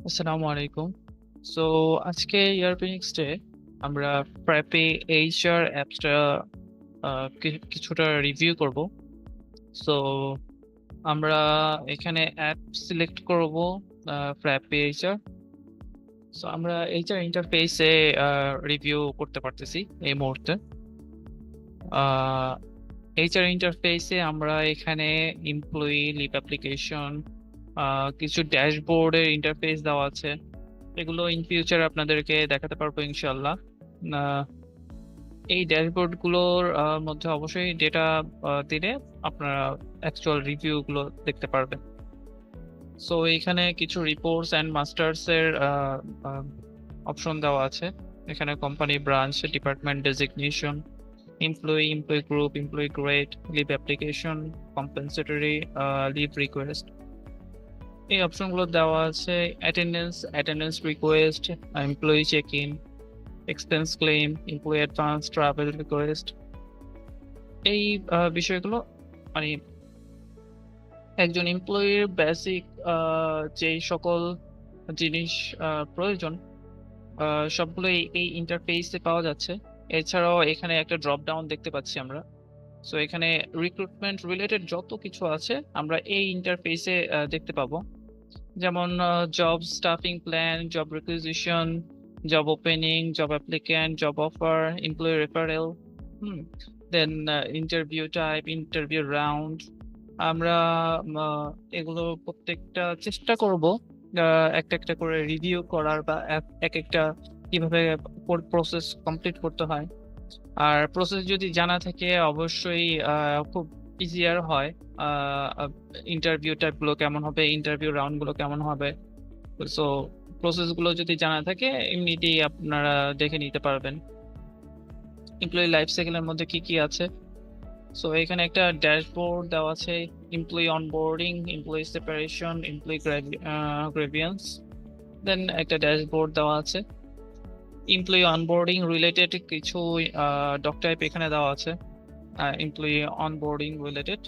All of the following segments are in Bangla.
আসসালামু আলাইকুম। সো আজকে ইয়ারপিনিক্স ডে আমরা প্রেপে এইচআর অ্যাপসটা কিছুটা রিভিউ করব। সো আমরা এখানে অ্যাপ সিলেক্ট করব প্রেপে এইচআর। সো আমরা এইচআর ইন্টারফেসে রিভিউ করতে পারতেছি এই মুহূর্তে। এইচআর ইন্টারফেসে আমরা এখানে এমপ্লয়ি লিভ অ্যাপ্লিকেশন, কিছু ড্যাশবোর্ডের ইন্টারফেস দেওয়া আছে। এগুলো ইন ফিউচার আপনাদেরকে দেখাতে পারবো ইনশাল্লাহ। আহ, এই ড্যাশবোর্ড গুলোর মধ্যে অবশ্যই ডেটা দিলে আপনারা অ্যাকচুয়াল রিভিউ গুলো দেখতে পারবেন। সো এখানে কিছু রিপোর্টস অ্যান্ড মাস্টার্স এর অপশন দেওয়া আছে। এখানে company, branch, department designation, employee group, employee grade, leave application, compensatory leave request, এই অপশনগুলো দেওয়া আছে। Attendance request, employee check in, expense claim, employee advance, travel request, এই বিষয়গুলো মানে একজন এমপ্লয়ির বেসিক যেই সকল জিনিস প্রয়োজন সবগুলো এই ইন্টারফেসে পাওয়া যাচ্ছে। এছাড়াও এখানে একটা ড্রপ ডাউন দেখতে পাচ্ছি আমরা। সো এখানে রিক্রুটমেন্ট রিলেটেড যত কিছু আছে আমরা এই ইন্টারফেসে দেখতে পাবো। যেমন job staffing plan, job requisition, job opening, job applicant, job offer, employee referral, then interview type, interview round. আমরা এগুলো প্রত্যেকটা চেষ্টা করব একটা একটা করে রিভিউ করার, বা এক একটা কিভাবে প্রসেস কমপ্লিট করতে হয়। আর প্রসেস যদি জানা থাকে অবশ্যই খুব ইজিয়ার হয়। ইন্টারভিউ টাইপ গুলো কেমন হবে, ইন্টারভিউ রাউন্ড গুলো কেমন হবে, সো প্রসেস গুলো যদি জানা থাকে এমনিতেই আপনারা দেখে নিতে পারবেন এমপ্লয়ি লাইফ সাইকেলের মধ্যে কি কি আছে। সো এখানে একটা ড্যাশবোর্ড দেওয়া আছে। Employee onboarding, employee separation, employee grievance, then একটা ড্যাশবোর্ড দেওয়া আছে। এমপ্লয়ি অনবোর্ডিং রিলেটেড কিছু ডক টাইপ এখানে দেওয়া আছে। Employee onboarding related,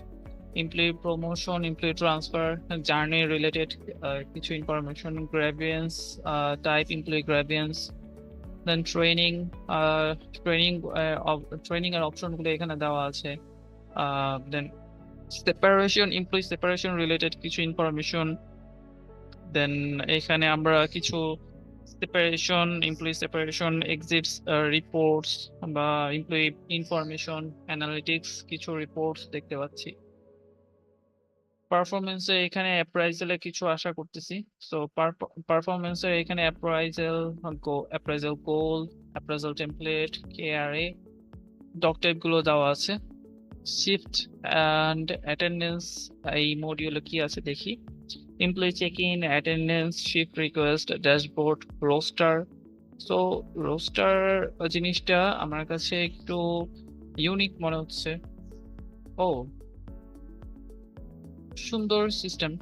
employee promotion, employee transfer, journey related কিছু information, grievance type, employee grievance, then training, training training এর অপশন গুলো এখানে দেওয়া আছে। Then separation, employee separation related কিছু ইনফরমেশন। দেন এখানে আমরা কিছু separation, employee separation exits reports বা এমপ্লয়ি ইনফরমেশন অ্যানালিটিক্স কিছু রিপোর্টস দেখতে পাচ্ছি। পারফরমেন্সে এখানে অ্যাপ্রাইজালে কিছু আশা করতেছি। সো পারফরমেন্সের এখানে অ্যাপ্রাইজাল গোল, অ্যাপ্রাইজাল টেমপ্লেট, কেআরএ, ডক টাইপ গুলো দেওয়া আছে। শিফট অ্যান্ড অ্যাটেন্ডেন্স এই মডিউলে কি আছে দেখি। Employee check in, attendance, shift request, dashboard, roster. So roster জিনিসটা আমার কাছে একটু ইউনিক মনে হচ্ছে। ও, সুন্দর সিস্টেম।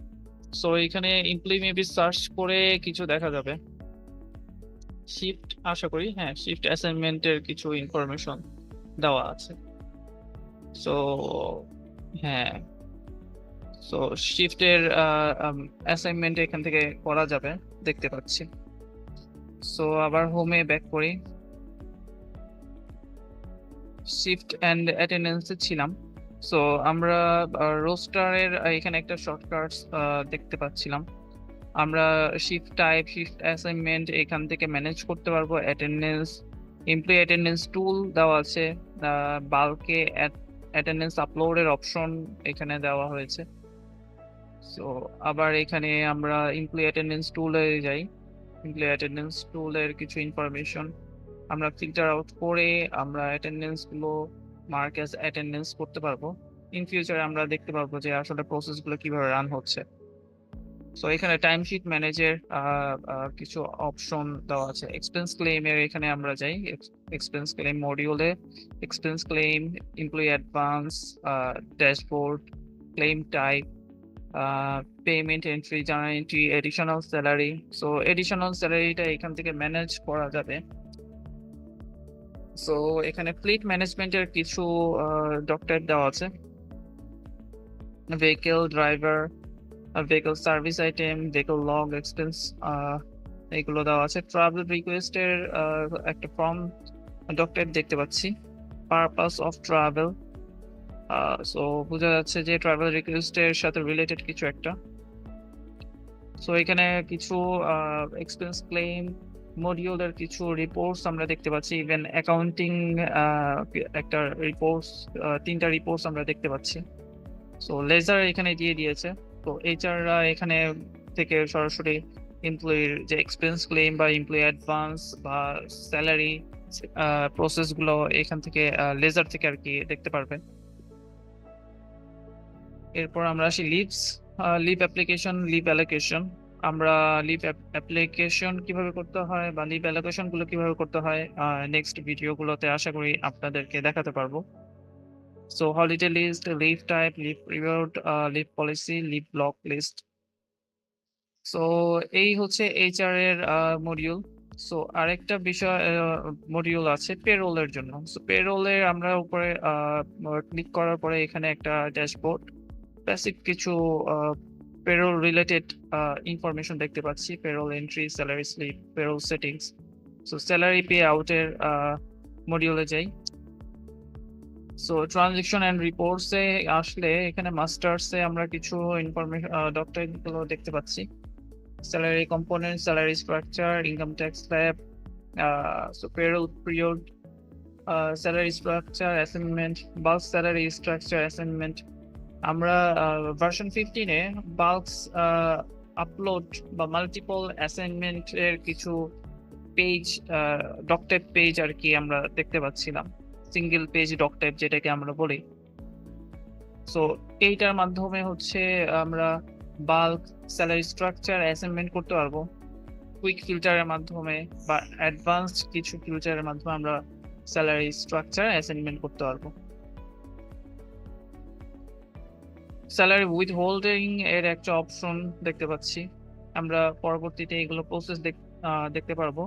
সো এখানে এমপ্লয়ি মেবি সার্চ করে কিছু দেখা যাবে। শিফট, আশা করি হ্যাঁ, শিফট অ্যাসাইনমেন্টের কিছু ইনফরমেশন দেওয়া আছে। সো হ্যাঁ, সো শিফটের অ্যাসাইনমেন্ট এখান থেকে করা যাবে দেখতে পাচ্ছি। সো আবার হোমে ব্যাক করি। শিফট অ্যান্ড অ্যাটেন্ডেন্সে ছিলাম। সো আমরা রোস্টারের এখানে একটা শর্টকাটস দেখতে পাচ্ছিলাম। আমরা শিফট টাইপ, শিফট অ্যাসাইনমেন্ট এখান থেকে ম্যানেজ করতে পারবো। অ্যাটেন্ডেন্স, এমপ্লয়ি অ্যাটেন্ডেন্স টুল দেওয়া আছে। বাল্কে অ্যাটেন্ডেন্স আপলোডের অপশন এখানে দেওয়া হয়েছে। সো আবার এখানে আমরা এমপ্লয়ি অ্যাটেন্ডেন্স টুলে যাই। এমপ্লয়ি অ্যাটেন্ডেন্স টুলের কিছু ইনফরমেশন আমরা ফিল্টার আউট করে আমরা অ্যাটেন্ডেন্স গুলো মার্ক অ্যাজ অ্যাটেন্ডেন্স করতে পারবো। ইন ফিউচারে আমরা দেখতে পারবো যে আসলে প্রসেস গুলো কিভাবে রান হচ্ছে। সো এখানে টাইমশিট ম্যানেজের কিছু অপশন দেওয়া আছে। এক্সপেন্স ক্লেম এর এখানে আমরা যাই। এক্সপেন্স ক্লেম মডিউলে expense claim, employee advance, dashboard, claim type, payment entry, journal entry, additional salary. So additional স্যালারিটা এখান থেকে ম্যানেজ করা যাবে। সো এখানে ফ্লিট ম্যানেজমেন্টের কিছু ডক টাইপ দেওয়া আছে। Vehicle, driver, vehicle service item, vehicle log, expense, এগুলো দেওয়া আছে। ট্রাভেল রিকোয়েস্টের একটা ফর্ম ডকুমেন্ট দেখতে পাচ্ছি। পারপাস অফ ট্রাভেল, সো বোঝা যাচ্ছে যে ট্রাভেল রিকোয়েস্টের সাথে রিলেটেড কিছু একটা। সো এখানে কিছু এক্সপেন্স ক্লেম মডিউলের কিছু রিপোর্টস আমরা দেখতে পাচ্ছি। ইভেন অ্যাকাউন্টিং একটা রিপোর্টস, 3টা রিপোর্টস আমরা দেখতে পাচ্ছি। সো লেজার এখানে দিয়ে দিয়েছে। তো এইচআররা এখানে থেকে সরাসরি এমপ্লয়ির যে এক্সপেন্স ক্লেম বা এমপ্লয়ি অ্যাডভান্স বা স্যালারি প্রসেস গুলো এখান থেকে লেজার থেকে আর কি দেখতে পারবেন। এরপর আমরা আসি leaves, leave application, leave allocation. আমরা লিভ অ্যাপ্লিকেশন কিভাবে করতে হয় বা লিভ অ্যালোকেশন গুলো কিভাবে করতে হয় নেক্সট ভিডিও গুলোতে আশা করি আপনাদেরকে দেখাতে পারবো। So holiday list, leave type, leave reward, leave policy, leave block list. So এই হচ্ছে এইচআর এর মডিউল। সো আরেকটা বিষয় মডিউল আছে পেরোলের জন্য। সো পেরোলের আমরা উপরে ক্লিক করার পরে এখানে একটা ড্যাশবোর্ড, বেসিক কিছু পেরোল রিলেটেড ইনফরমেশন দেখতে পাচ্ছি। Payroll entry, salary slip, payroll settings. So salary pay আউটের মডিউলে যাই। সো ট্রানজেকশন এন্ড রিপোর্টস এ আসলে এখানে মাস্টার্স এ আমরা কিছু ইনফরমেশন ডকুমেন্ট গুলো দেখতে পাচ্ছি। Salary component, salary structure, income tax slab, so payroll period, salary structure assignment, bulk salary structure assignment. আমরা ভার্সন 15-এ বাল্কস আপলোড বা মাল্টিপল অ্যাসাইনমেন্ট এর কিছু পেজ, ডকটাইপ পেজ আর কি আমরা দেখতে পাচ্ছিলাম। সিঙ্গেল পেজ ডকটাইপ যেটাকে আমরা বলি। সো এইটার মাধ্যমে হচ্ছে আমরা বাল্ক স্যালারি স্ট্রাকচার অ্যাসাইনমেন্ট করতে পারবো। কুইক ফিল্টারের মাধ্যমে বা অ্যাডভান্সড কিছু ফিল্টারের মাধ্যমে আমরা স্যালারি স্ট্রাকচার অ্যাসাইনমেন্ট করতে পারবো। স্যালারি উইথ হোল্ডিং এর একটা অপশন দেখতে পাচ্ছি। আমরা পরবর্তীতে এগুলো প্রসেস দেখতে পারবো।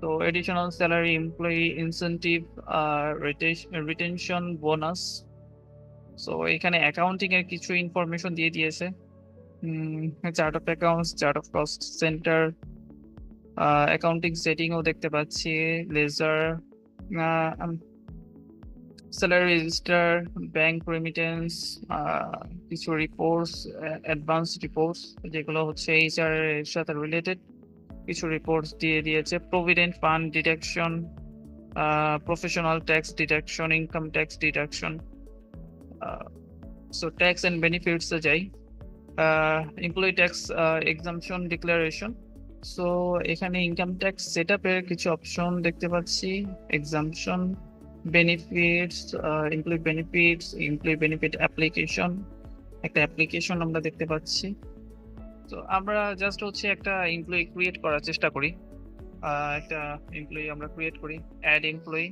তো additional salary, employee incentive, retention bonus. So এখানে অ্যাকাউন্টিং এর কিছু ইনফরমেশন দিয়ে দিয়েছে। Chart of accounts, chart of cost centre, accounting সেটিংও দেখতে পাচ্ছি। Ledger, salary register, bank remittance, কিছু রিপোর্টস, অ্যাডভান্স রিপোর্টস যেগুলো হচ্ছে এইচআর এর সাথে রিলেটেড কিছু রিপোর্টস দিয়ে দিয়েছে। Provident fund deduction, professional tax deduction, income tax deduction. So tax and benefits এ যাই। Employee tax exemption declaration. So এখানে ইনকাম ট্যাক্স সেটআপের কিছু অপশন দেখতে পাচ্ছি। Exemption, benefits, employee benefit application, একটা অ্যাপ্লিকেশন আমরা দেখতে পাচ্ছি। তো আমরা জাস্ট হচ্ছে একটা এমপ্লয়ি ক্রিয়েট করার চেষ্টা করি। একটা এমপ্লয়ি আমরা ক্রিয়েট করি। অ্যাড এমপ্লয়ি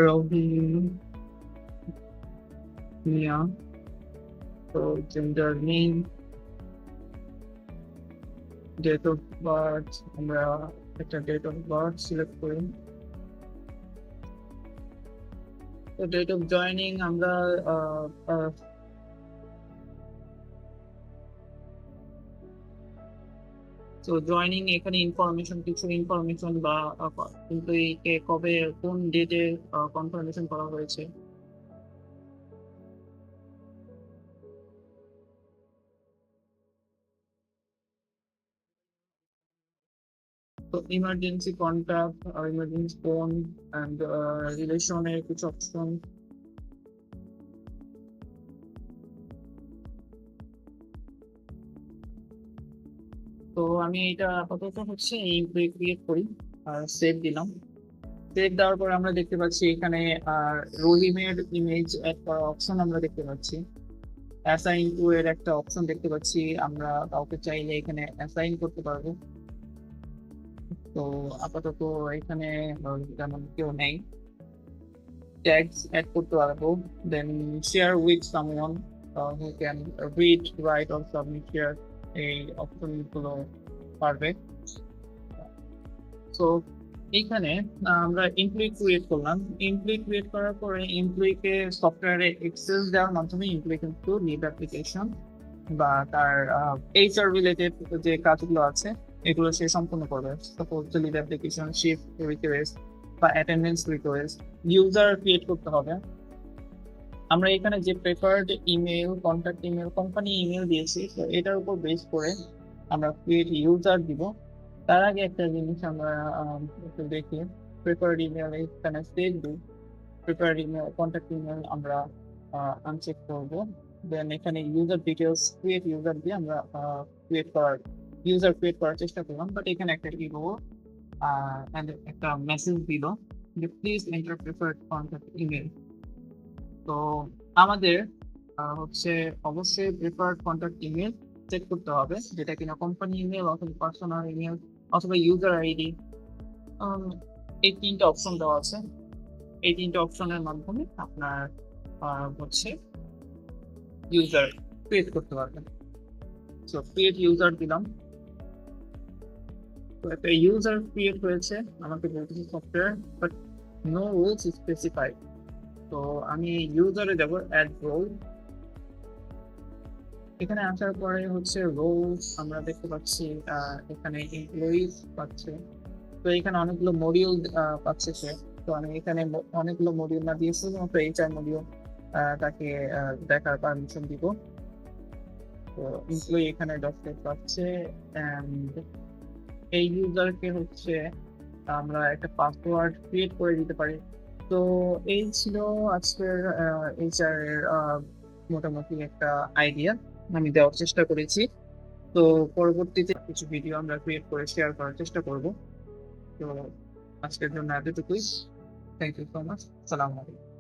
রবি মিয়া, তো gender name, date of birth, আমরা একটা ডেট অফ বার্থ সিলেক্ট করি। তো ডেট অফ জয়নিং আমরা তো জয়নিং এখানে কিছু ইনফরমেশন বা এমপ্লয়িকে কবে কোন ডেটে কনফার্মেশন করা হয়েছে। তো emergency contact, emergency phone and রিলেশনের কিছু অপশন। তো আমি এটা আপাতত হচ্ছে এমপ্লয়ি ক্রিয়েট করি আর সেভ দিলাম। সেভ দেওয়ার পর আমরা দেখতে পাচ্ছি এখানে রহিমের ইমেজ একটা অপশন আমরা দেখতে পাচ্ছি। অ্যাসাইন টু এর একটা অপশন দেখতে পাচ্ছি। আমরা কাউকে চাইলে এখানে অ্যাসাইন করতে পারবো। তো আপাতত এখানে তেমন কেউ নেই। ট্যাগস অ্যাড করতে পারবো। Then share with someone who can read, write or submit share, এই অপশন গুলো পারবে। তো এইখানে আমরা এমপ্লয়ি ক্রিয়েট করলাম। এমপ্লয়ি ক্রিয়েট করার পরে এমপ্লয়িকে সফটওয়্যারে এক্সেস দেওয়ার মাধ্যমে এমপ্লয়ি কিন্তু লিভ অ্যাপ্লিকেশন বা তার এইচআর রিলেটেড যে কাজগুলো আছে এগুলো সে সম্পূর্ণ করবে। Suppose leave application, shift request বা অ্যাটেন্ডেন্স রিকোয়েস্ট, ইউজার ক্রিয়েট করতে হবে। আমরা এখানে যে preferred email, contact email, company email দিয়েছি, তো এটার উপর বেস করে আমরা ক্রিয়েট ইউজার দিব। তার আগে একটা জিনিস আমরা একটু দেখি। প্রেফার্ড ইমেল এখানে সেভ দিই, প্রেফার্ড ইমেল, কন্ট্যাক্ট ইমেল আমরা আনচেক করব। দেন এখানে ইউজার ডিটেলস, ক্রিয়েট ইউজার দিয়ে আমরা ইউজার ক্রিয়েট করার চেষ্টা করলাম, বাট এখানে একটা কি করবো, and একটা মেসেজ দিল যে please enter preferred contact email. তো আমাদের হচ্ছে অবশ্যই প্রেফার্ড কন্ট্যাক্ট ইমেল সেট করতে হবে, যেটা কিনা কোম্পানি ইমেল অথবা পার্সোনাল ইমেল অথবা ইউজার আইডি। এই তিনটা অপশন দেওয়া আছে। এই তিনটা অপশনের মাধ্যমে আপনার হচ্ছে ইউজার ক্রিয়েট করতে পারবেন। সো ক্রিয়েট ইউজার দিলাম, তো একটা ইউজার ক্রিয়েট হয়েছে। আমাকে বলতেছে software but no rules specified. তো আমি ইউজারে যাব অ্যাড রোল। এখানে আসার পরে হচ্ছে রোলস আমরা দেখতে পাচ্ছি, এখানে এমপ্লয়িজ পাচ্ছে। তো এখানে অনেকগুলো মডিউল পাচ্ছে সে। তো আমি এখানে অনেকগুলো মডিউল না দিয়ে শুধুমাত্র এইচআর মডিউল তাকে দেখার পারমিশন দিব। তো এমপ্লয়ি এখানে ডক্টর পাচ্ছে, and এই ইউজারকে হচ্ছে আমরা একটা পাসওয়ার্ড ক্রিয়েট করে দিতে পারি। তো এই ছিল আজকের এইচআর এর মোটামুটি একটা আইডিয়া আমি দেওয়ার চেষ্টা করেছি। তো পরবর্তীতে কিছু ভিডিও আমরা ক্রিয়েট করে শেয়ার করার চেষ্টা করব। তো আজকের জন্য এতটুকুই। Thank you so much. সালাম আলাইকুম।